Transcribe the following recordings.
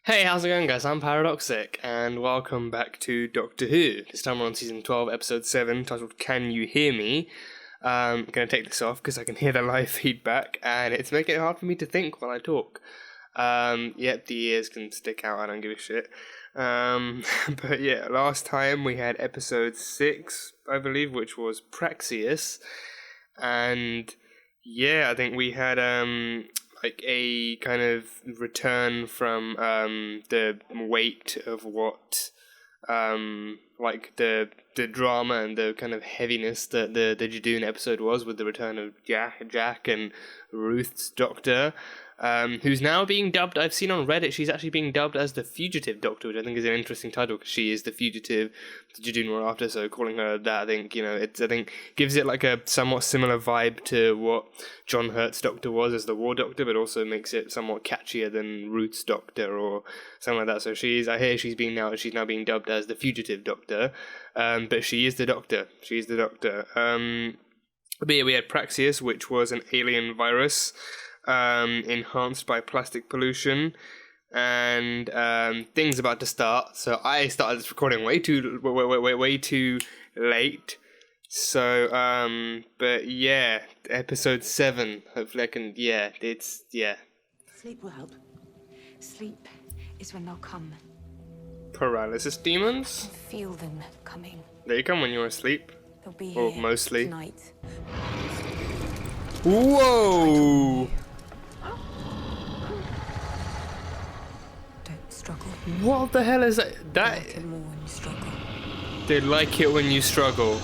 Hey, how's it going, guys? I'm Paradoxic, and welcome back to Doctor Who. This time we're on Season 12, Episode 7, titled Can You Hear Me? I'm going to take this off because I can hear the live feedback, and it's making it hard for me to think while I talk. Yep, the ears can stick out, I don't give a shit. But yeah, last time we had Episode 6, I believe, which was Praxeus, and yeah, I think we had, like a kind of return from the weight of what like the drama and the kind of heaviness that the Jadoon episode was, with the return of Jack and Ruth's Doctor, who's now being dubbed, I've seen on Reddit, she's actually being dubbed as the Fugitive Doctor, which I think is an interesting title because she is the fugitive the Jadoon were after, so calling her that, I think, I think gives it like a somewhat similar vibe to what John Hurt's Doctor was as the War Doctor, but also makes it somewhat catchier than Ruth's Doctor or something like that. So I hear she's now being dubbed as the Fugitive Doctor, but she is the Doctor. She's the Doctor. But yeah, we had Praxeus, which was an alien virus, enhanced by plastic pollution, and things about to start. So I started this recording way too late. So but yeah, episode 7. Hopefully I can. Sleep will help. Sleep is when they'll come. Paralysis demons. I feel them coming. They come when you're asleep. They'll be or here mostly. tonight. Whoa! Don't struggle. What the hell is that? Like it more when you struggle. They like it when you struggle.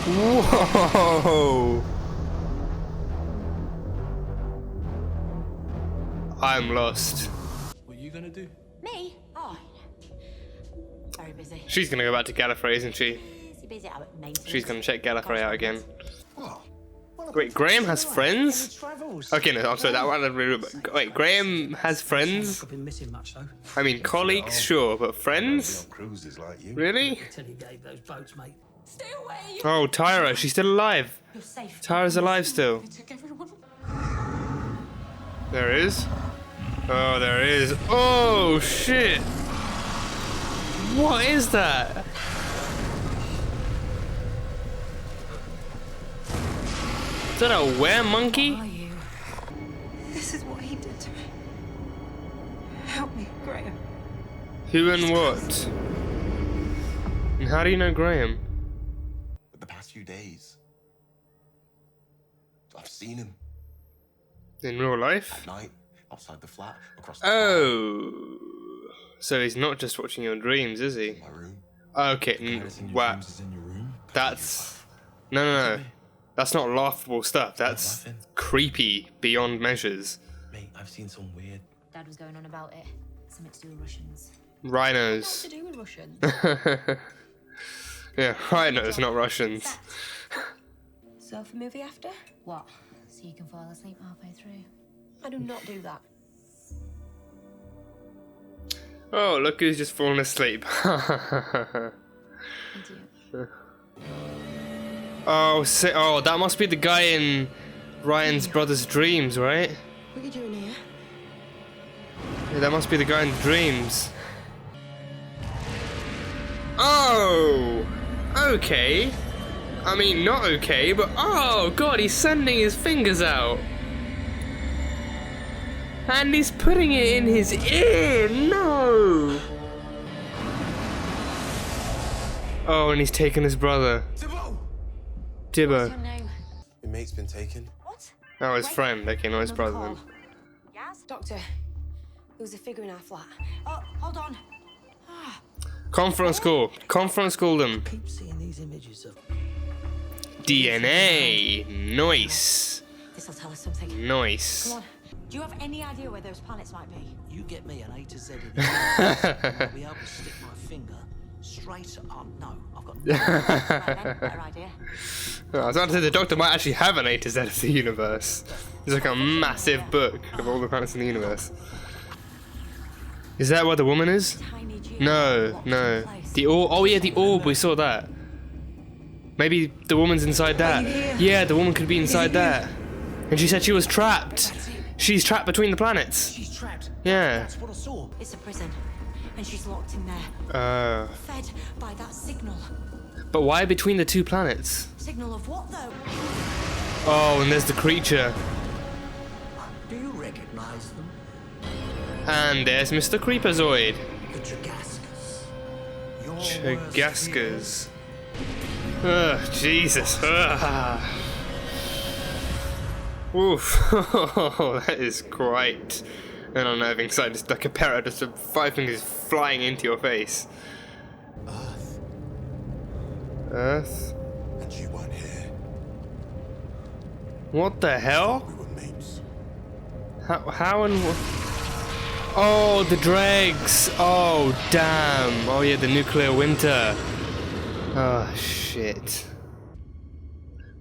Whoa! I'm lost. What are you gonna do? Me? Oh, very busy. She's gonna go back to Gallifrey, isn't she? Busy out at maintenance. She's gonna check Gallifrey out again. What? Wait, Graham has friends? Okay, no, I'm sorry, that one. Wait, Graham has friends? I've been missing much though. I mean, colleagues, sure, but friends? Cruises like you. Really? Till he gave those boats, mate. Stay away. Oh, Tyra, she's still alive. You're safe. Tyra's alive still. I took everyone. There is. Oh, there is. Oh, shit. What is that? Is that a were-monkey? Are you? This is what he did to me. Help me, Graham. Who and what? And how do you know Graham? The past few days, I've seen him In real life? at night, outside the flat, across the Oh. So he's not just watching your dreams, is he? my room. Okay, Everything in your wow. dreams is in your room. That's... No. That's not laughable stuff. That's laughing. creepy beyond measures. Mate, I've seen some weird. Dad was going on about it. Something to do with Russians. Rhinos. To do with Russians? Yeah, rhinos, not Russians. Surf a movie after? What? So you can fall asleep halfway through? I do not do that. Oh, look who's just fallen asleep. Idiot. Oh, that must be the guy in Ryan's brother's dreams, right? What are you doing here? Yeah, that must be the guy in the dreams. Oh! Okay. I mean, not okay, but oh god, he's sending his fingers out. And he's putting it in his ear! No! Oh, and he's taken his brother. Dibbo. Your name? Your mate's been taken. What? Oh, his friend. Okay, not his brother then. Yes? Doctor, there was a figure in our flat. Oh, hold on. Conference call. Conference call them. Keep seeing these images of DNA. Nice. This'll tell us something. Nice. Come on. Do you have any idea where those planets might be? you get me an A to Z in the I'll be able to stick my finger straight up. No, I've got Right then, better idea. I was about to say the Doctor might actually have an A to Z of the universe. It's like a massive book of all the planets in the universe. Is that where the woman is? Tiny geo No, locked no. in place. The orb. Oh yeah, the orb. We saw that. Maybe the woman's inside that. Yeah, the woman could be inside that. And she said she was trapped. She's trapped between the planets. She's trapped. Yeah. That's what I saw. It's a prison, and she's locked in there, fed by that signal. But why between the two planets? Signal of what, though? Oh, and there's the creature. Do you recognize them? And there's Mr. Creepazoid. The Chagaskas. Your worst Chagaskas. Ugh, Jesus. Ugh. Oof. That is quite an unnerving sight. Just like a parrot, just 5 fingers flying into your face. Earth. Earth? And you weren't here. What the hell? We were mates. How and oh, the dregs. Oh, damn. Oh, yeah, the nuclear winter. Oh, shit.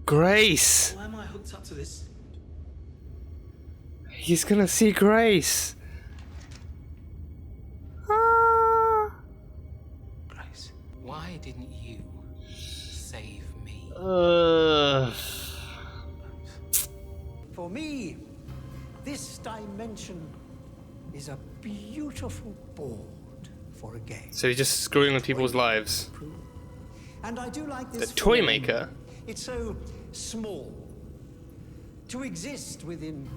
Grace. Why am I hooked up to this? He's gonna see Grace. Ah. Grace, why didn't you save me? For me, this dimension is a beautiful board for a game. So he's just screwing with people's lives. And I do like The this toy film. maker. It's so small. To exist within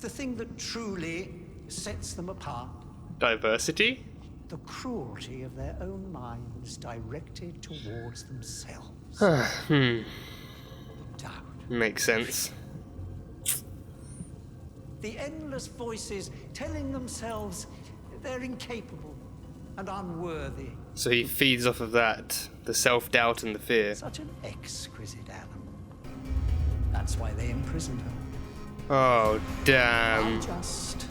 the thing that truly sets them apart. Diversity? The cruelty of their own minds directed towards themselves. Doubt. Makes sense. The endless voices telling themselves they're incapable and unworthy. So he feeds off of that. The self-doubt and the fear. Such an exquisite animal. That's why they imprisoned her. Oh, damn. Just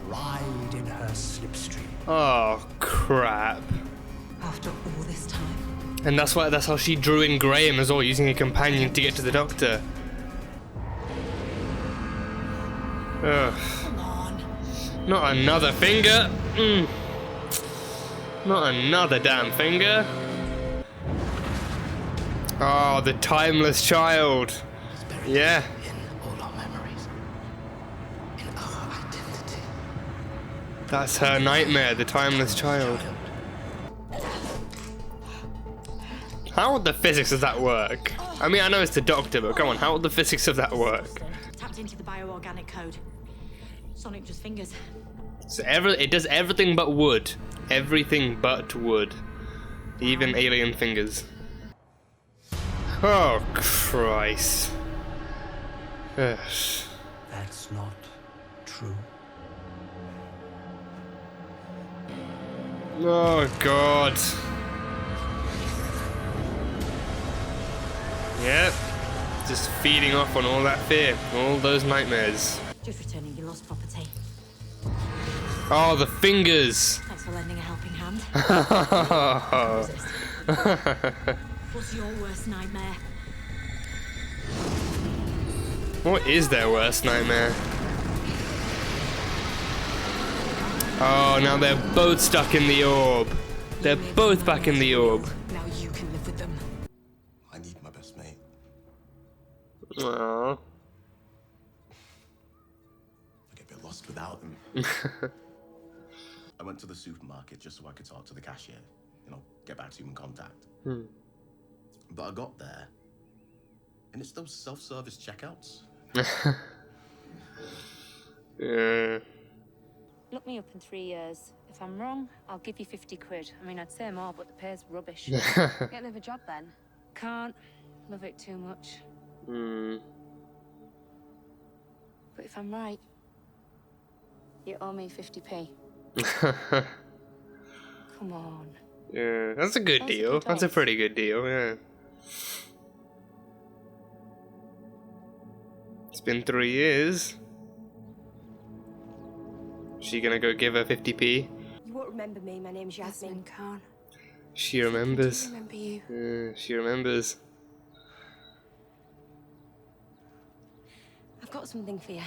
ride in her slipstream. Oh, crap. After all this time. And that's how she drew in Graham as well, using a companion to get to the doctor. Ugh. Come on. Not another finger. Not another damn finger. Oh, the timeless child. Yeah. In all our memories. In our identity. That's her nightmare, the timeless child. How would the physics of that work? I mean, I know it's the doctor, but come on, how would the physics of that work? Tapped into the bioorganic code. Sonic just fingers. So it does everything but wood. Everything but wood. Even alien fingers. Oh, Christ. Ugh. That's not true. Oh, God. Yep. Just feeding off on all that fear. All those nightmares. Just returning your lost property. Oh, the fingers. Thanks for lending a helping hand. What's your worst nightmare? What is their worst nightmare? Oh, now they're both stuck in the orb. They're both back in the orb. Now you can live with them. I need my best mate. Aww. I get a bit lost without them. I went to the supermarket just so I could talk to the cashier, get back to human contact. But I got there, and it's those self-service checkouts. Yeah. Look me up in 3 years. If I'm wrong, I'll give you 50 quid. I mean, I'd say more, but the pay's rubbish. Get another job then. Can't. Love it too much. But if I'm right, you owe me 50p. Come on. Yeah, that's a good That's a deal. good That's a off. pretty good deal, yeah. It's been 3 years. She gonna go give her 50p? You won't remember me. My name's Yasmin Khan. She remembers. I remember you. Yeah, she remembers. I've got something for you.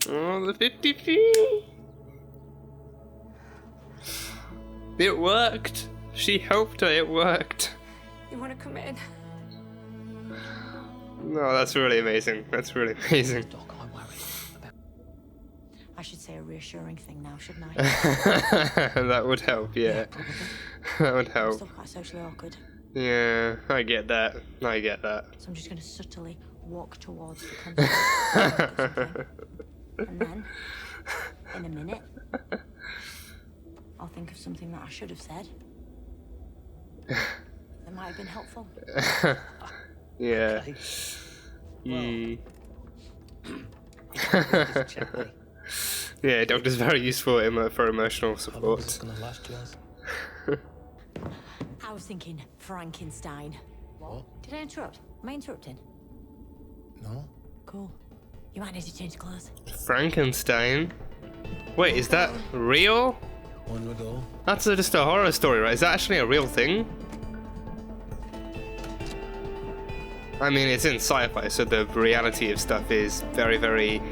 Oh, the 50p! It worked! She helped her, it worked. You want to come in? No, that's really amazing. That's really amazing. Doc, I worry. reassuring thing now, shouldn't I? That would help, yeah. That would I'm help. still quite socially awkward. Yeah, I get that. So I'm just going to subtly walk towards the conversation. And then, in a minute, I'll think of something that I should have said. That might have been helpful. Yeah. Okay. Mm. Just gently. Yeah, doctor's very useful for emotional How long is this support. gonna last, Jazz? I was thinking Frankenstein. What? Did I interrupt? Am I interrupting? No? Cool. You might need to change clothes. Frankenstein? Wait, is that real? On we go. That's just a horror story, right? Is that actually a real thing? I mean, it's in sci-fi, so the reality of stuff is very, very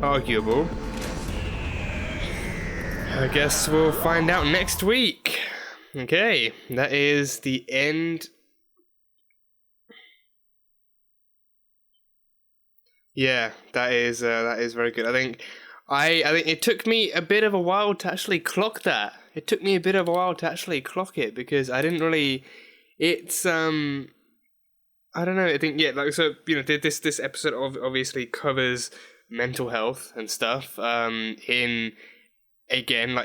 arguable. I guess we'll find out next week. Okay, that is the end. Yeah, that is very good. I think it took me a bit of a while to actually clock that. It took me a bit of a while to actually clock it because I didn't really. It's I don't know. I think so this episode obviously covers mental health and stuff. In again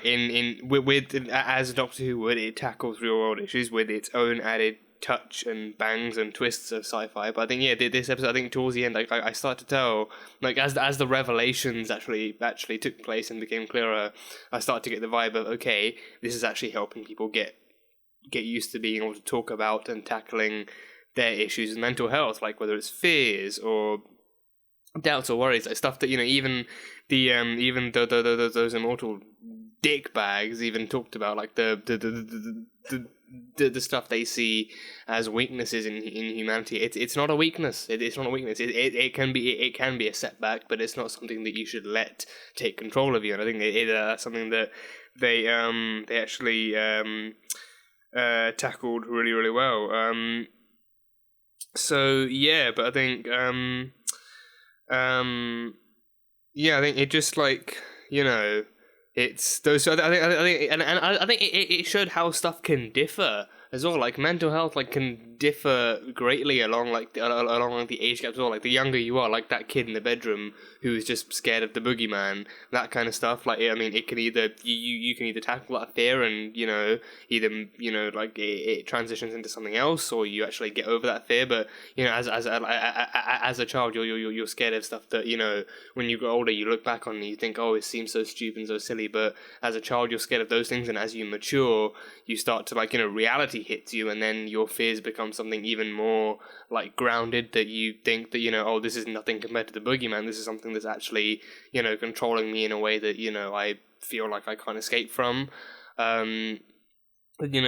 with as Doctor Who would, it tackles real world issues with its own added touch and bangs and twists of sci-fi. But I think this episode, I think towards the end, I start to tell as the revelations actually took place and became clearer, I start to get the vibe of okay, this is actually helping people get used to being able to talk about and tackling their issues with mental health, like whether it's fears or doubts or worries, like stuff that even those immortal dick bags even talked about, like the stuff they see as weaknesses in humanity. It's not a weakness. It's not a weakness. It can be a setback, but it's not something that you should let take control of you. And I think that's something that they actually tackled really, really well. So yeah, but I think yeah, I think it just it's those. So I think it showed how stuff can differ as well. Like mental health, can differ greatly along the age gaps as well. Like the younger you are, like that kid in the bedroom who is just scared of the boogeyman, that kind of stuff. Like it can either you can either tackle that fear and it transitions into something else, or you actually get over that fear. But as a child, you're scared of stuff that when you grow older you look back on and you think, oh, it seems so stupid and so silly. But as a child you're scared of those things, and as you mature you start to reality hits you, and then your fears become something even more grounded, that you think that oh, this is nothing compared to the boogeyman. This is something that's actually controlling me in a way that I feel like I can't escape from. I think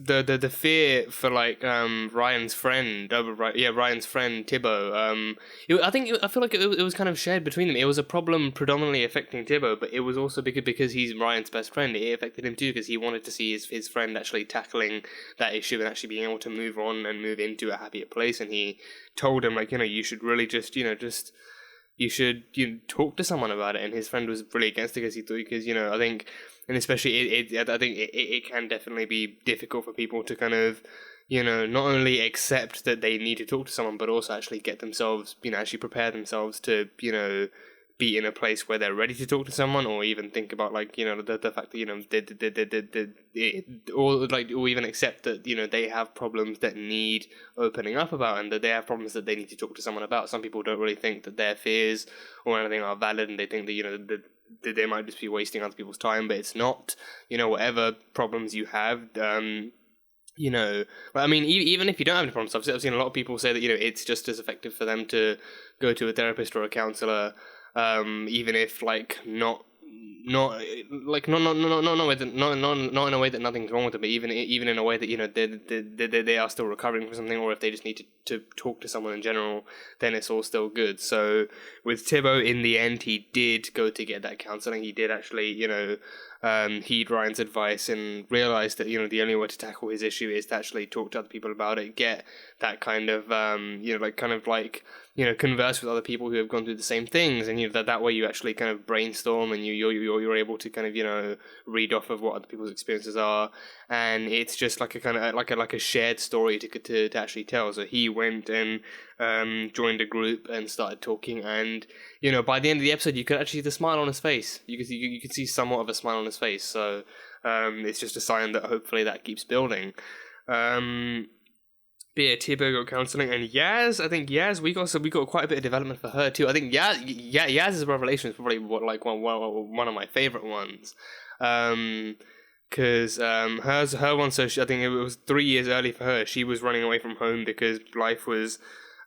the fear for Ryan's friend, Ryan's friend Tibbo. I feel like it was kind of shared between them. It was a problem predominantly affecting Tibbo, but it was also because he's Ryan's best friend. It affected him too because he wanted to see his friend actually tackling that issue and actually being able to move on and move into a happier place. And he told him you should really you should talk to someone about it. And his friend was really against it because I think, and especially I think it can definitely be difficult for people to kind of not only accept that they need to talk to someone, but also actually get themselves actually prepare themselves to be in a place where they're ready to talk to someone, or even think about the fact that or even accept that they have problems that need opening up about, and that they have problems that they need to talk to someone about. Some people don't really think that their fears or anything are valid, and they think that that they might just be wasting other people's time, but it's not. Whatever problems you have, but I mean, even if you don't have any problems, I've seen a lot of people say that it's just as effective for them to go to a therapist or a counselor, even if not in a way that nothing's wrong with them, but even in a way that they are still recovering from something, or if they just need to talk to someone in general, then it's all still good. So with Tibbo, in the end, he did go to get that counselling. He did actually heed Ryan's advice and realize that, the only way to tackle his issue is to actually talk to other people about it, get that kind of, converse with other people who have gone through the same things, and that way you actually kind of brainstorm, and you're able to kind of read off of what other people's experiences are, and it's just like a kind of like a shared story to actually tell. So he went and joined a group and started talking, and by the end of the episode you could actually see the smile on his face. You could see somewhat of a smile on his face. So it's just a sign that hopefully that keeps building. But yeah, Tibo got counselling, and Yaz, I think Yaz, we got quite a bit of development for her too. I think Yaz's revelation is probably one of my favourite ones, because her one. So I think it was 3 years early for her. She was running away from home because life was,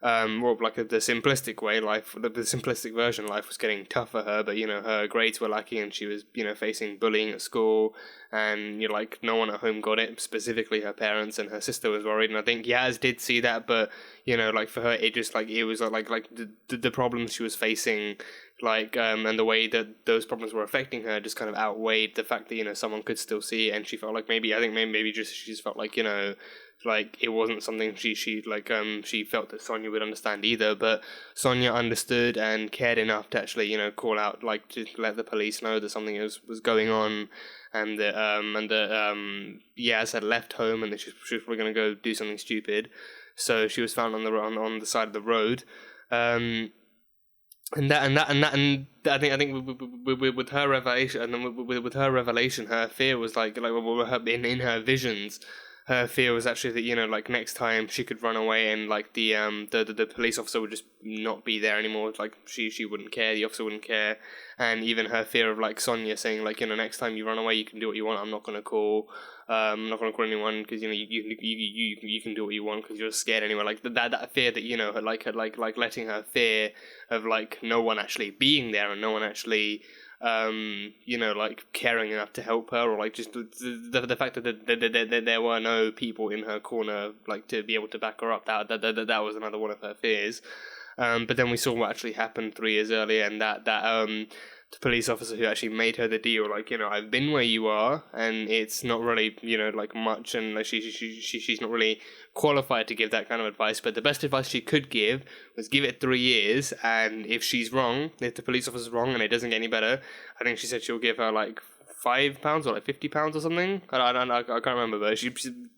the simplistic way, the simplistic version, life was getting tough for her. But her grades were lacking, and she was facing bullying at school. And no one at home got it, specifically her parents, and her sister was worried. And I think Yaz did see that, but for her, it just it was the problems she was facing, and the way that those problems were affecting her just kind of outweighed the fact that someone could still see it, and she felt like maybe she just felt like it wasn't something she felt that Sonia would understand either, but Sonia understood and cared enough to actually call out, to let the police know that something was going on. And that Yaz had left home, and that she was probably going to go do something stupid. So she was found on the side of the road, and I think with her revelation, and then with her revelation, her fear was in her visions. Her fear was actually that next time she could run away, and the police officer would just not be there anymore. She wouldn't care, the officer wouldn't care, and even her fear of Sonia saying next time you run away, you can do what you want. I'm not gonna call anyone because you can do what you want because you're scared anyway. That fear that letting her fear of no one actually being there and no one actually caring enough to help her, or just the fact that there were no people in her corner to be able to back her up. That was another one of her fears. But then we saw what actually happened 3 years earlier, and that the police officer who actually made her the deal, I've been where you are, and it's not really much, and she's not really qualified to give that kind of advice, but the best advice she could give was give it 3 years, and if she's wrong, if the police officer's wrong and it doesn't get any better, I think she said she'll give her £5 or £50 or something. I can't remember, but she'd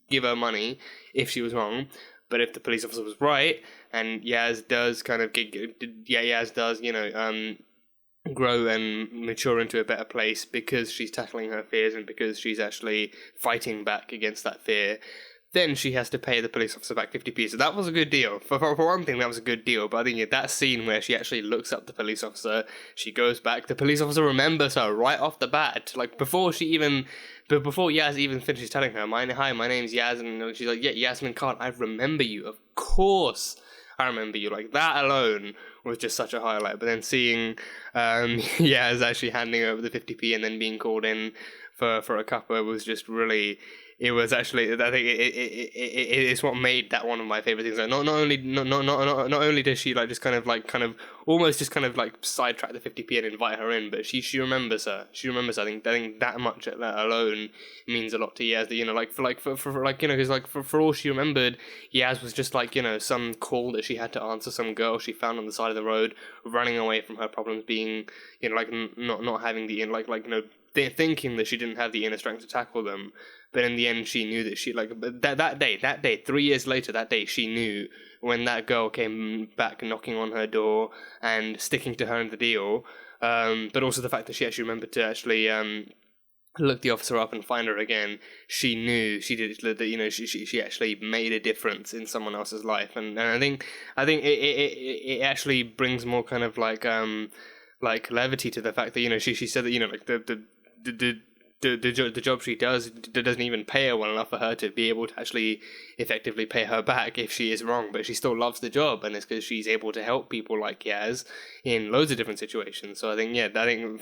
give her money if she was wrong. But if the police officer was right, and Yaz does grow and mature into a better place because she's tackling her fears and because she's actually fighting back against that fear, then she has to pay the police officer back 50p. So that was a good deal. For one thing, that was a good deal. But I think that scene where she actually looks up the police officer, she goes back, the police officer remembers her right off the bat. Before Yaz even finishes telling her, hi, my name's Yaz, and she's like, yeah, Yasmin Khan, I remember you. Of course I remember you. That alone was just such a highlight. But then seeing Yaz actually handing over the 50p and then being called in for a cuppa was just really... It was actually, I think it's what made that one of my favorite things. Not only does she just kind of almost just sidetrack the 50p and invite her in, but she remembers her. She remembers. I think that much alone means a lot to Yaz. Because for all she remembered, Yaz was just some call that she had to answer, some girl she found on the side of the road, running away from her problems, being not having the thinking that she didn't have the inner strength to tackle them. But in the end, she knew that she that day, 3 years later, that day, she knew when that girl came back knocking on her door and sticking to her in the deal. But also the fact that she actually remembered to actually look the officer up and find her again. She knew she did that. She actually made a difference in someone else's life, and I think it actually brings more kind of levity to the fact that she said that the job she does doesn't even pay her well enough for her to be able to actually effectively pay her back if she is wrong, but she still loves the job, and it's because she's able to help people like Yaz in loads of different situations. So I think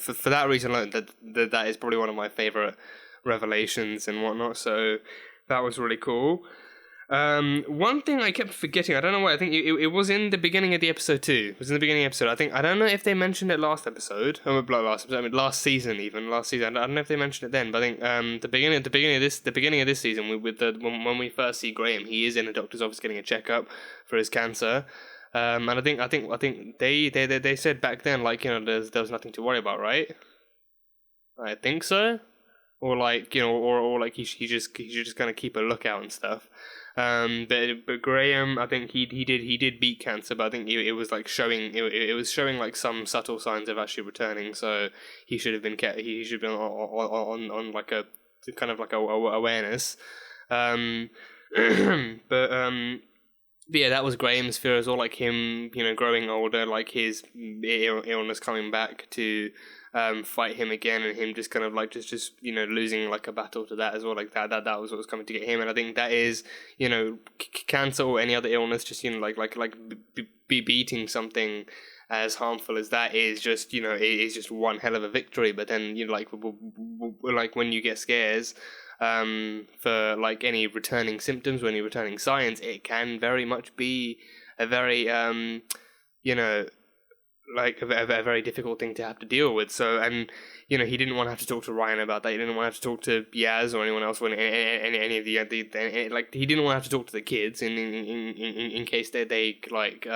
for that reason alone, that is probably one of my favorite revelations and whatnot. So that was really cool. One thing I kept forgetting, I don't know why, I think it was in the beginning of the episode too. It was in the beginning of the episode. I don't know if they mentioned it last episode, last season even. Last season, I don't know if they mentioned it then, but I think the beginning of this season, when we first see Graham, he is in a doctor's office getting a checkup for his cancer. And I think they said back then, like, you know, there was nothing to worry about, right? I think so. Or like, you know, or like he should just kind of keep a lookout and stuff. But Graham, I think he did beat cancer, but I think it was like it was showing like some subtle signs of actually returning. So he should have been on like a kind of like a awareness. But yeah, that was Graham's fear as well, like him, you know, growing older, like his illness coming back to fight him again, and him just kind of like just you know, losing like a battle to that as well, like that was what was coming to get him. And I think that is, you know, cancer or any other illness, just, you know, like beating something as harmful as that is just, you know, it is just one hell of a victory. But then, you know, like when you get scares for like any returning symptoms or any returning signs, it can very much be a very you know, like a very difficult thing to have to deal with. So, and you know, he didn't want to have to talk to Ryan about that. He didn't want to have to talk to Yaz or anyone else, or any of the like, he didn't want to have to talk to the kids in case they like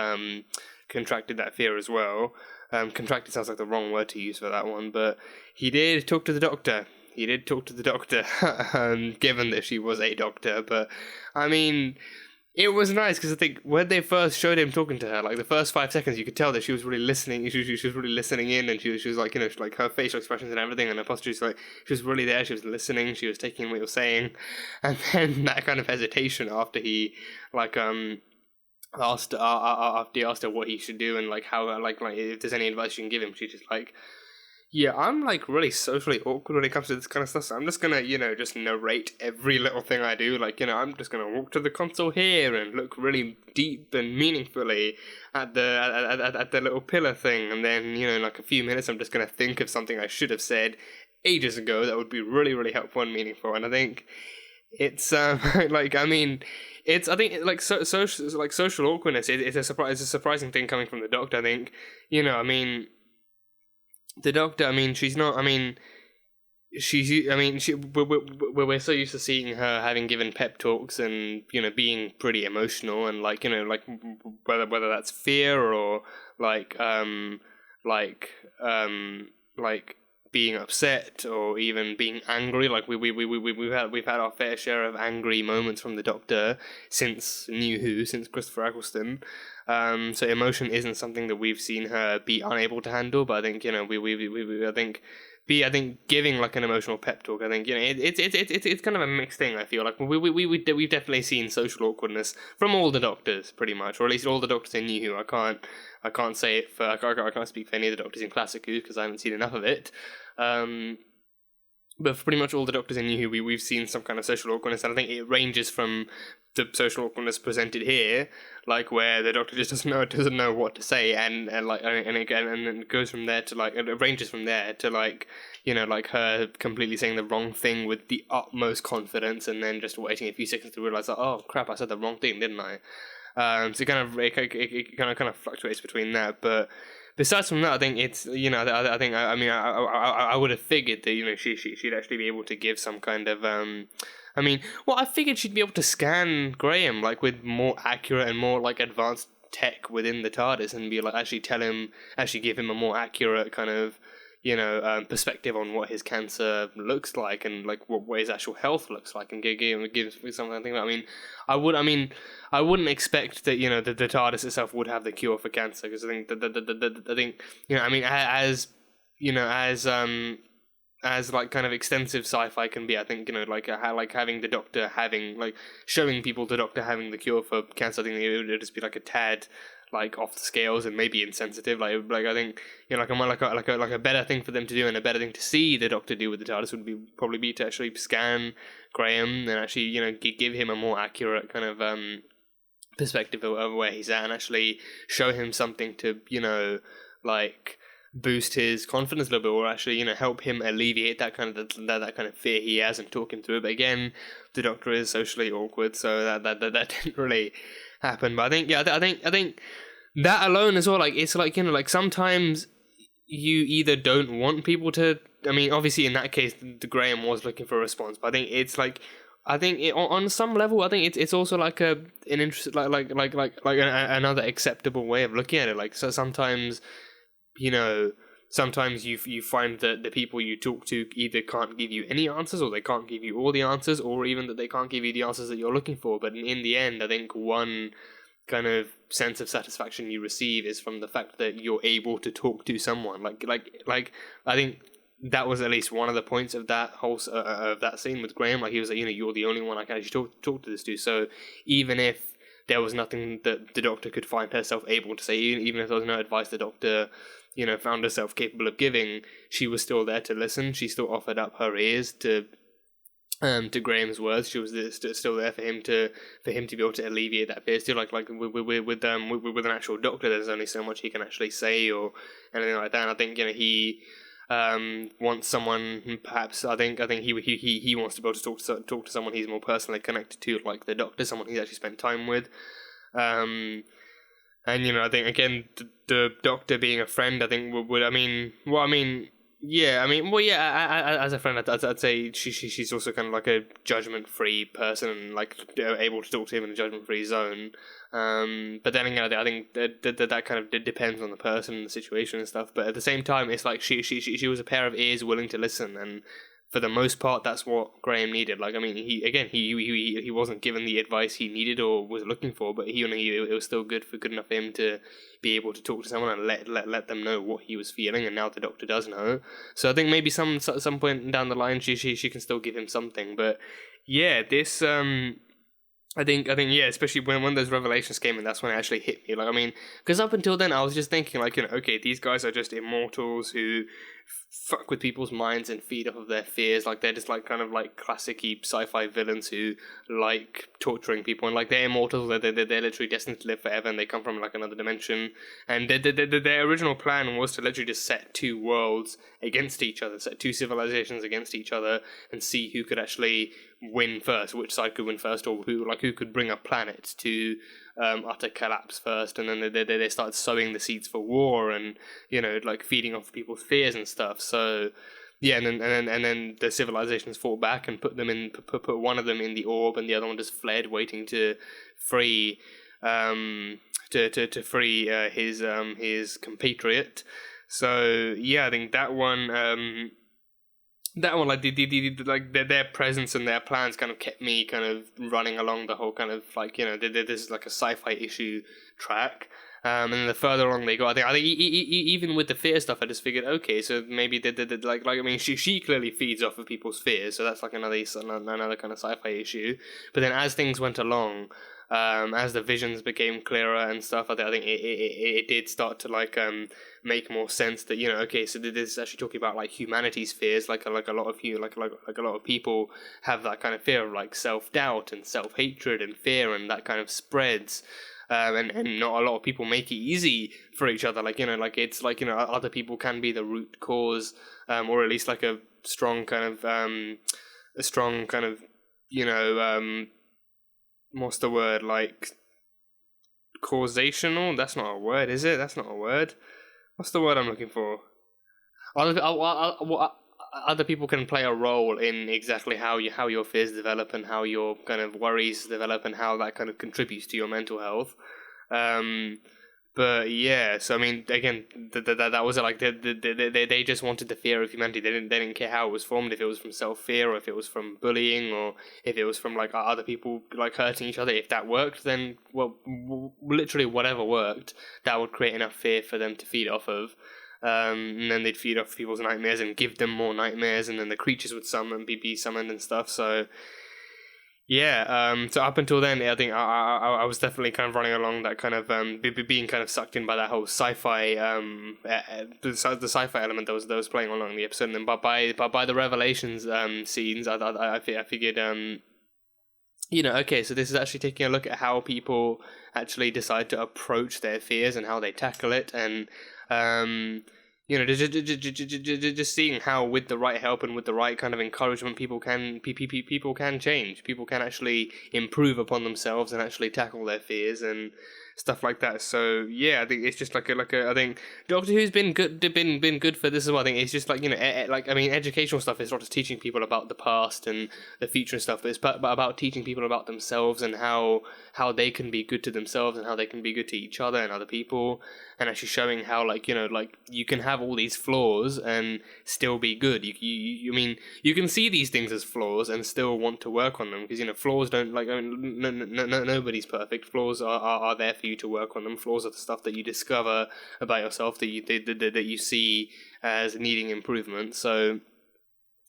contracted that fear as well. Contracted sounds like the wrong word to use for that one, but he did talk to the doctor. Given that she was a doctor. But I mean, it was nice because I think when they first showed him talking to her, like the first 5 seconds, you could tell that she was really listening. She was really listening in, and she was like, you know, like her facial expressions and everything, and her posture, like she was really there. She was listening. She was taking what he was saying, and then that kind of hesitation after he like asked after he asked her what he should do and like how like if there's any advice you can give him, she's just like, yeah, I'm like really socially awkward when it comes to this kind of stuff, so I'm just gonna, you know, just narrate every little thing I do. Like, you know, I'm just gonna walk to the console here and look really deep and meaningfully at the little pillar thing, and then, you know, in like a few minutes, I'm just gonna think of something I should have said ages ago that would be really, really helpful and meaningful. And I think it's like, I mean, I think like social awkwardness. It's a surprising thing coming from the doctor. I think, you know, I mean, the doctor, I mean, she's not, I mean, we're so used to seeing her having given pep talks and, you know, being pretty emotional and like, you know, like whether that's fear or like being upset or even being angry. Like we've had our fair share of angry moments from the doctor since New Who, since Christopher Eccleston. So emotion isn't something that we've seen her be unable to handle, but I think, you know, I think giving like an emotional pep talk, I think, you know, it's kind of a mixed thing. I feel like we've definitely seen social awkwardness from all the doctors pretty much, or at least all the doctors in New Who. I can't say it for, I can't speak for any of the doctors in Classic Who because I haven't seen enough of it. But for pretty much all the doctors in New Who, we've seen some kind of social awkwardness, and I think it ranges from the social awkwardness presented here, like where the doctor just doesn't know what to say, and it goes from there to like, it ranges from there to like, you know, like her completely saying the wrong thing with the utmost confidence, and then just waiting a few seconds to realize, like, oh crap, I said the wrong thing, didn't I? So it kind of fluctuates between that, but besides from that, I think it's, you know, I would have figured that, you know, she'd actually be able to give some kind of I figured she'd be able to scan Graham like with more accurate and more like advanced tech within the TARDIS and be like actually give him a more accurate kind of, you know, perspective on what his cancer looks like and like what his actual health looks like, and give something. I wouldn't expect that, you know, the TARDIS itself would have the cure for cancer, because I think I think, you know, I mean, as you know, as like kind of extensive sci-fi can be, I think, you know, like having the Doctor showing people the Doctor having the cure for cancer, I think it would just be like a tad like off the scales and maybe insensitive. Like I think, you know, like a better thing for them to do and a better thing to see the Doctor do with the TARDIS would probably be to actually scan Graham and actually, you know, give him a more accurate kind of perspective of where he's at, and actually show him something to, you know, like boost his confidence a little bit, or actually, help him alleviate that kind of that kind of fear he has and talk him through it. But again, the Doctor is socially awkward, so that didn't really happen. But I think, I think that alone as well, like, it's like, like, sometimes you either don't want people to. I mean, obviously in that case, the Graham was looking for a response, but I think it's like, on some level, I think it's also like an interest, like another acceptable way of looking at it. Like, so sometimes, sometimes you find that the people you talk to either can't give you any answers, or they can't give you all the answers, or even that they can't give you the answers that you're looking for. But in the end, I think one kind of sense of satisfaction you receive is from the fact that you're able to talk to someone. Like I think that was at least one of the points of that whole of that scene with Graham. Like, he was like, you're the only one I can actually talk to this to. So even if there was nothing that the Doctor could find herself able to say, even if there was no advice the Doctor found herself capable of giving, she was still there to listen. She still offered up her ears to Graham's words. She was still there for him to be able to alleviate that fear. Still, like with an actual Doctor, there's only so much he can actually say or anything like that. And I think he wants someone. Perhaps I think he wants to be able to talk to someone he's more personally connected to, like the Doctor, someone he's actually spent time with. And I think again the Doctor being a friend, I think as a friend, I'd say she's also kind of like a judgment-free person, and like able to talk to him in a judgment-free zone. But then again, I think that kind of depends on the person and the situation and stuff. But at the same time, it's like she was a pair of ears willing to listen, and for the most part, that's what Graham needed. Like, I mean, he wasn't given the advice he needed or was looking for, but it was still good enough for him to be able to talk to someone and let them know what he was feeling. And now the Doctor does know. So I think maybe some point down the line, she can still give him something. But yeah, this I think yeah, especially when those revelations came in, that's when it actually hit me. Like, I mean, because up until then I was just thinking like, okay, these guys are just immortals who fuck with people's minds and feed off of their fears. Like, they're just like kind of like classic-y sci-fi villains who like torturing people, and like they're immortals. They're literally destined to live forever, and they come from like another dimension. And their original plan was to literally just set two worlds against each other, set two civilizations against each other, and see who could actually win first, which side could win first, or who could bring a planet to utter collapse first. And then they started sowing the seeds for war, and like feeding off people's fears and stuff. So yeah, and then the civilizations fought back and put one of them in the orb, and the other one just fled, waiting to free to free his compatriot. So yeah, I think that one. That one, like their presence and their plans, kind of kept me kind of running along the whole kind of like this is like a sci-fi issue track. And then the further along they go, I think even with the fear stuff, I just figured, okay, so maybe like I mean, she clearly feeds off of people's fears, so that's like another kind of sci-fi issue. But then as things went along, as the visions became clearer and stuff, I think it did start to like make more sense that okay, so this is actually talking about like humanity's fears, like a lot of people have that kind of fear of like self-doubt and self-hatred and fear, and that kind of spreads. And not a lot of people make it easy for each other. Like it's like other people can be the root cause, or at least like a strong kind of what's the word, like causational? That's not a word, is it? That's not a word. What's the word I'm looking for? Other people can play a role in exactly how your fears develop, and how your kind of worries develop, and how that kind of contributes to your mental health. But yeah, so I mean, again, that was like they just wanted the fear of humanity. They didn't care how it was formed, if it was from self-fear, or if it was from bullying, or if it was from like other people like hurting each other. If that worked, then literally whatever worked, that would create enough fear for them to feed off of. And then they'd feed off people's nightmares and give them more nightmares, and then the creatures would be summoned and stuff. So yeah, so up until then, I think I was definitely kind of running along that kind of being kind of sucked in by that whole sci-fi the sci-fi element that was playing along the episode. And then by the revelations scenes, I figured okay, so this is actually taking a look at how people actually decide to approach their fears and how they tackle it. And just seeing how with the right help and with the right kind of encouragement, people can change. People can actually improve upon themselves and actually tackle their fears and stuff like that. So yeah, I think it's just like a I think Doctor Who's been good for this as well. I think it's just like educational stuff is not just teaching people about the past and the future and stuff, but it's about teaching people about themselves and how they can be good to themselves and how they can be good to each other and other people, and actually showing how you can have all these flaws and still be good. You can see these things as flaws and still want to work on them, because flaws don't nobody's perfect. Flaws are there for you to work on them. Flaws are the stuff that you discover about yourself that you see as needing improvement. So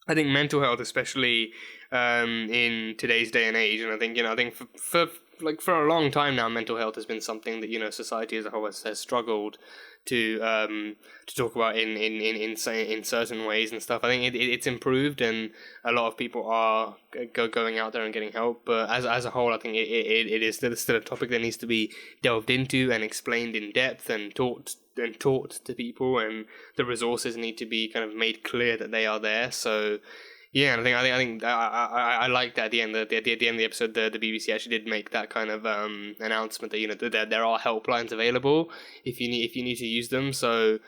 I think mental health, especially in today's day and age, and I think for a long time now, mental health has been something that society as a whole has struggled to talk about in certain ways and stuff. I think it's improved, and a lot of people are going out there and getting help. But as a whole, I think it is still a topic that needs to be delved into and explained in depth and taught to people, and the resources need to be kind of made clear that they are there. So yeah, and I think I like that at the end of the episode, the BBC actually did make that kind of announcement that that there are helplines available if you need to use them. So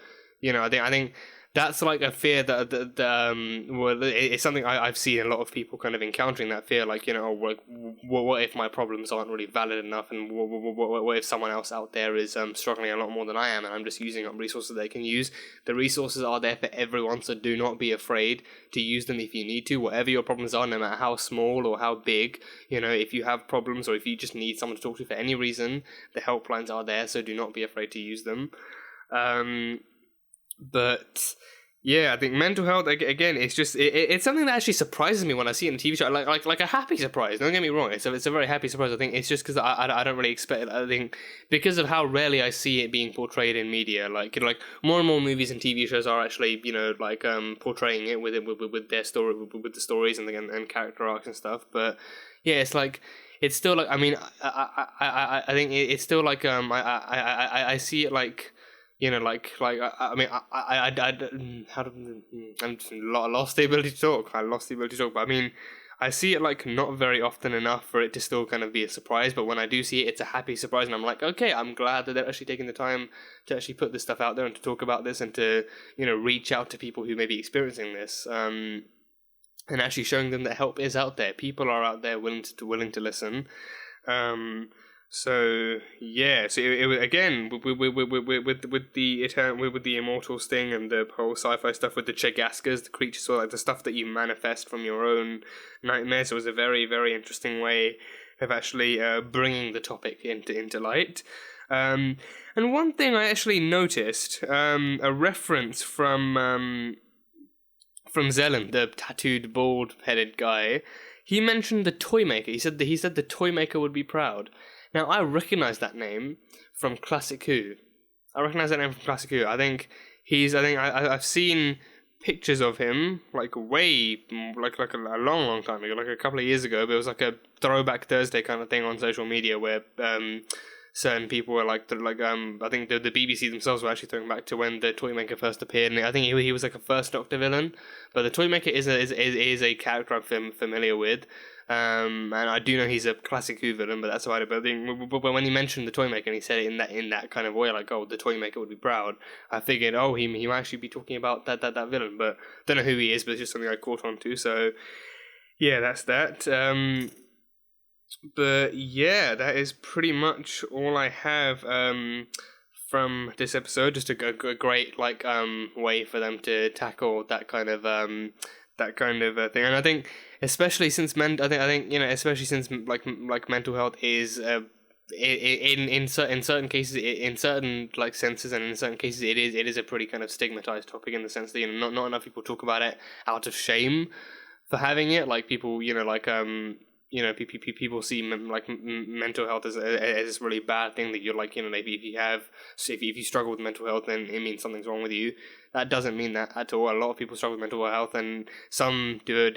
I think that's like a fear that it's something I've seen a lot of people kind of encountering, that fear, what if my problems aren't really valid enough, and what if someone else out there is struggling a lot more than I am, and I'm just using up resources they can use. The resources are there for everyone, so do not be afraid to use them if you need to, whatever your problems are, no matter how small or how big. If you have problems or if you just need someone to talk to for any reason, the helplines are there, so do not be afraid to use them. But yeah, I think mental health, again, it's just it's something that actually surprises me when I see it in a TV show, like a happy surprise. Don't get me wrong, it's a very happy surprise. I think it's just because I don't really expect it. I think because of how rarely I see it being portrayed in media, like more and more movies and TV shows are actually portraying it with their story, with the stories and character arcs and stuff. But yeah, it's still like, I mean, I think it's still like I see it like. I lost the ability to talk. But I mean, I see it like not very often enough for it to still kind of be a surprise. But when I do see it, it's a happy surprise, and I'm like, okay, I'm glad that they're actually taking the time to actually put this stuff out there and to talk about this and to reach out to people who may be experiencing this. And actually showing them that help is out there. People are out there willing to listen. So yeah, so it again with the Immortals thing and the whole sci-fi stuff with the Chegaskas, the creatures, so like the stuff that you manifest from your own nightmares. It was a very, very interesting way of actually bringing the topic into light. And one thing I actually noticed, a reference from Zelen, the tattooed, bald-headed guy. He mentioned the Toymaker. He said the Toymaker would be proud. Now, I recognise that name from Classic Who. I think I've seen pictures of him like a long time ago, like a couple of years ago. But it was like a Throwback Thursday kind of thing on social media where certain people were I think the BBC themselves were actually throwing back to when the Toymaker first appeared, and I think he was like a first Doctor villain. But the Toymaker is a character I'm familiar with. And I do know he's a Classic Who villain, but that's why. But when he mentioned the Toymaker and he said it in that kind of way, like, oh, the Toymaker would be proud, I figured, oh, he might actually be talking about that villain, but don't know who he is, but it's just something I caught on to. So yeah, that's that. But yeah, that is pretty much all I have from this episode. Just a great way for them to tackle that kind of thing, and I think. Especially since mental health is in certain cases, in certain senses, and in certain cases it is a pretty kind of stigmatized topic, in the sense that not enough people talk about it out of shame for having it. Like people people see mental health as this really bad thing that you're maybe if you struggle with mental health, then it means something's wrong with you. That doesn't mean that at all. A lot of people struggle with mental health, and some do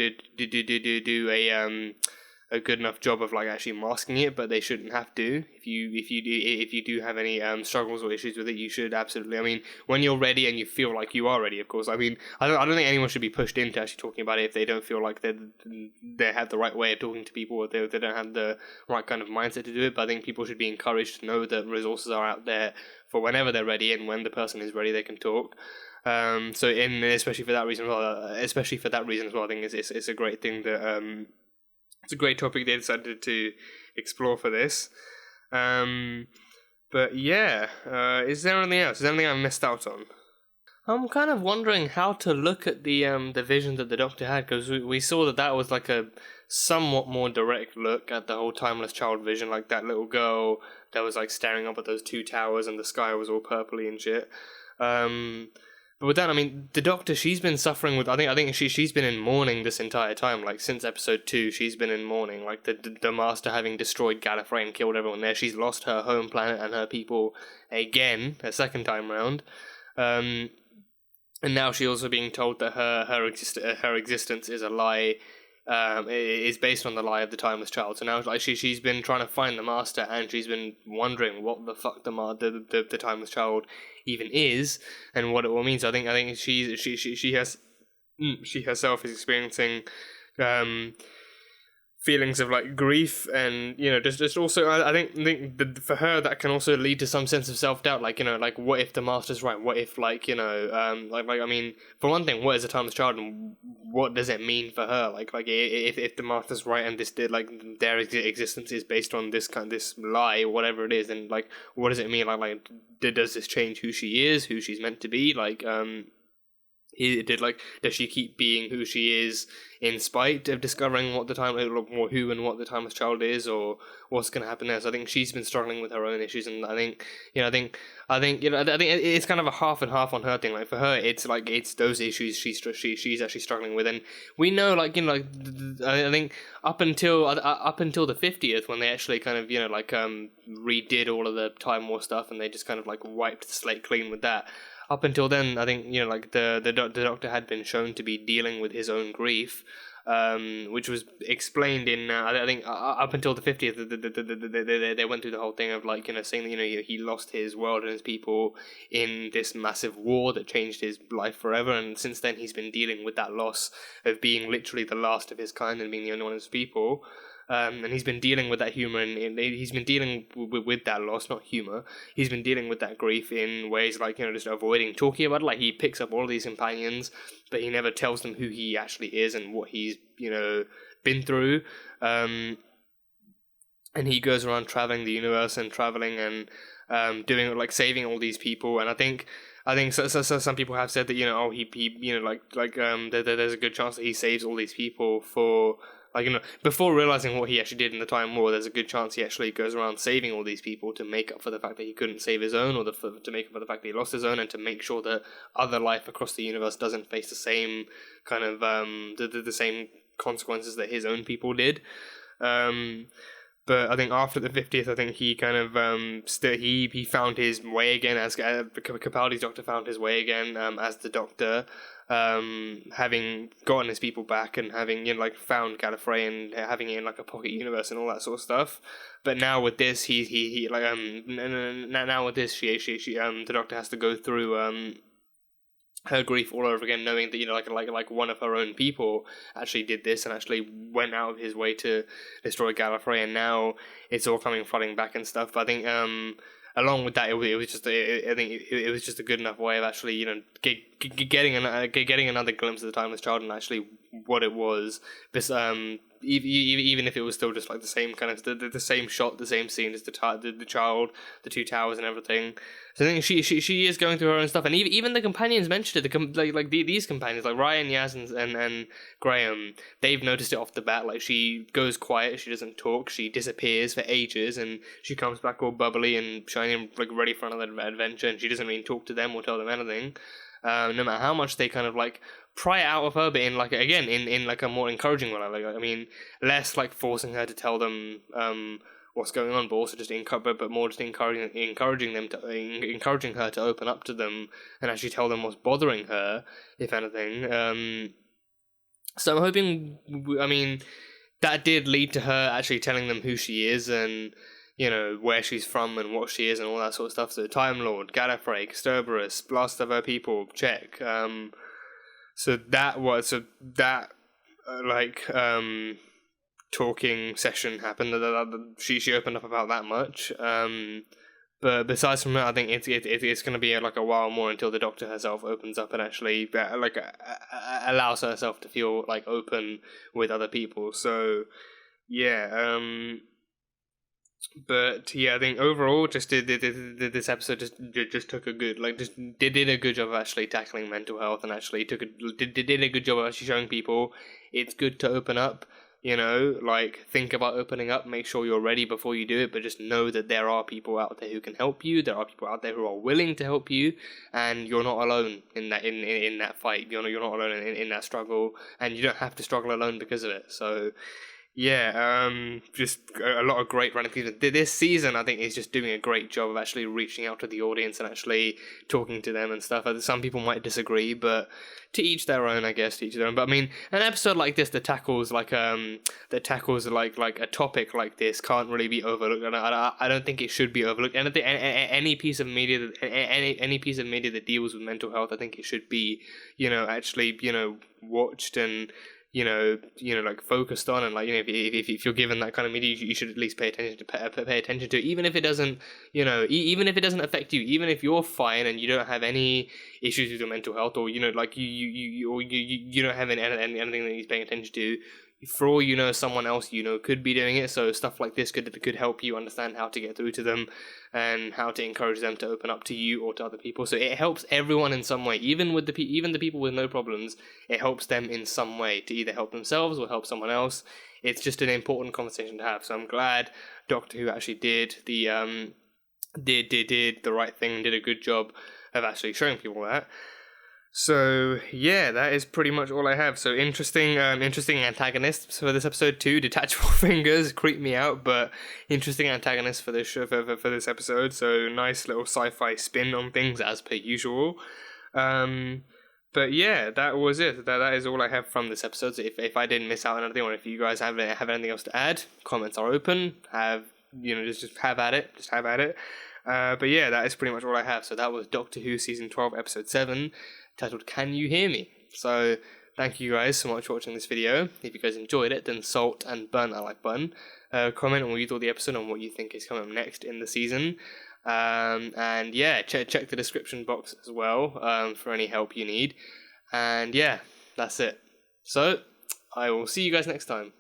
a good enough job of like actually masking it, but they shouldn't have to. If you do have any struggles or issues with it, you should absolutely. I mean, when you're ready and you feel like you are ready, of course. I mean, I don't think anyone should be pushed into actually talking about it if they don't feel like they have the right way of talking to people, or they don't have the right kind of mindset to do it. But I think people should be encouraged to know that resources are out there for whenever they're ready, and when the person is ready, they can talk. So especially for that reason as well, I think it's a great thing that it's a great topic they decided to explore for this. But yeah, is there anything else? Is there anything I missed out on? I'm kind of wondering how to look at the vision that the Doctor had, because we saw that was like a somewhat more direct look at the whole timeless child vision, like that little girl that was like staring up at those two towers and the sky was all purpley and shit. But with that, I mean, the Doctor, she's been suffering with. I think she's been in mourning this entire time. Like since episode 2, she's been in mourning. Like the Master having destroyed Gallifrey and killed everyone there. She's lost her home planet and her people again, a second time round. And now she's also being told that her existence is a lie. Is based on the lie of the timeless child. So now, like she's been trying to find the Master, and she's been wondering what the fuck the timeless child even is, and what it all means. I think she herself is experiencing feelings of like grief, and just also I think that for her that can also lead to some sense of self-doubt, like like what if the Master's right, what if like I mean, for one thing, what is a timeless child and what does it mean for her, like if the Master's right and this did like their existence is based on this lie or whatever it is, and like what does it mean, like does this change who she is, who she's meant to be, does she keep being who she is in spite of discovering what the timeless child is, or what's going to happen there? So I think she's been struggling with her own issues, and I think it's kind of a half and half on her thing. Like for her, it's those issues she's actually struggling with, and we know I think up until the 50th, when they actually kind of redid all of the Time War stuff, and they just kind of like wiped the slate clean with that. Up until then, I think the Doctor had been shown to be dealing with his own grief, which was explained in I think up until the 50th. They went through the whole thing of saying that he lost his world and his people in this massive war that changed his life forever, and since then he's been dealing with that loss of being literally the last of his kind and being the only one of his people. And he's been dealing with that humor, and he's been dealing with that loss, not humor. He's been dealing with that grief in ways like just avoiding talking about it. Like he picks up all of these companions, but he never tells them who he actually is and what he's been through. And he goes around traveling the universe and traveling and doing saving all these people. And I think so some people have said that there's a good chance that he saves all these people for. Before realizing what he actually did in the Time War, there's a good chance he actually goes around saving all these people to make up for the fact that he couldn't save his own, or to make up for the fact that he lost his own, and to make sure that other life across the universe doesn't face the same kind of the same consequences that his own people did. But I think after the 50th, I think he kind of he found his way again, as Capaldi's Doctor found his way again as the Doctor. Having gotten his people back and having found Gallifrey and having it in a pocket universe and all that sort of stuff. But now with this, now with this, the Doctor has to go through her grief all over again, knowing that like one of her own people actually did this and actually went out of his way to destroy Gallifrey, and now it's all coming flooding back and stuff. But I think along with that, it was just it was just a good enough way of actually getting another glimpse of the timeless child and actually what it was. This even if it was still just the same kind of the same shot, the same scene as the child, the two towers and everything. So I think she is going through her own stuff, and even the companions mentioned it. These companions, like Ryan, Yaz, and Graham, they've noticed it off the bat. Like she goes quiet, she doesn't talk, she disappears for ages, and she comes back all bubbly and shiny, ready for another adventure. And she doesn't really talk to them or tell them anything. No matter how much they kind of pry it out of her, but in in a more encouraging way. Less forcing her to tell them what's going on, but also just encouraging her to open up to them and actually tell them what's bothering her, if anything. So I'm hoping, that did lead to her actually telling them who she is and, you know, where she's from and what she is and all that sort of stuff. So Time Lord, Gallifrey, Cerberus, Blast of Her People, check. So that talking session happened. She opened up about that much. But besides from that, I think it's going to be like a while more until the Doctor herself opens up and actually allows herself to feel like open with other people. So yeah, but yeah, I think overall, just this episode just took a good did a good job of actually tackling mental health and actually did a good job of actually showing people it's good to open up. You know, like, think about opening up, make sure you're ready before you do it, but just know that there are people out there who can help you, there are people out there who are willing to help you, and you're not alone in that fight, you're not alone in that struggle, and you don't have to struggle alone because of it. So yeah, just a lot of great running people. This season, I think, is just doing a great job of actually reaching out to the audience and actually talking to them and stuff. Some people might disagree, but to each their own, I guess. To each their own. But I mean, an episode like this that tackles like a topic like this can't really be overlooked, and I don't think it should be overlooked. And any piece of media that deals with mental health, I think it should be, you know, actually, you know, watched and you know, like focused on, and like, you know, if you're given that kind of media, you should at least pay attention to it, even if it doesn't, you know, even if it doesn't affect you, even if you're fine and you don't have any issues with your mental health, or you know, like you don't have anything that he's paying attention to. For all you know, someone else you know could be doing it. So stuff like this could help you understand how to get through to them and how to encourage them to open up to you or to other people. So it helps everyone in some way, even the people with no problems. It helps them in some way to either help themselves or help someone else. It's just an important conversation to have. So I'm glad Doctor Who actually did the right thing and did a good job of actually showing people that. So yeah, that is pretty much all I have. So interesting antagonists for this episode too. Detachable fingers creep me out, but interesting antagonists for this show, for this episode. So nice little sci-fi spin on things as per usual. But yeah, that was it. That is all I have from this episode. So if I didn't miss out on anything, or if you guys have anything else to add, comments are open. Just have at it. Just have at it. But yeah, that is pretty much all I have. So that was Doctor Who Season 12, Episode 7, titled Can You Hear Me? So thank you guys so much for watching this video. If you guys enjoyed it, then salt and burn that like button. Comment on what you thought of the episode and what you think is coming up next in the season. And yeah, check the description box as well for any help you need. And yeah, that's it. So I will see you guys next time.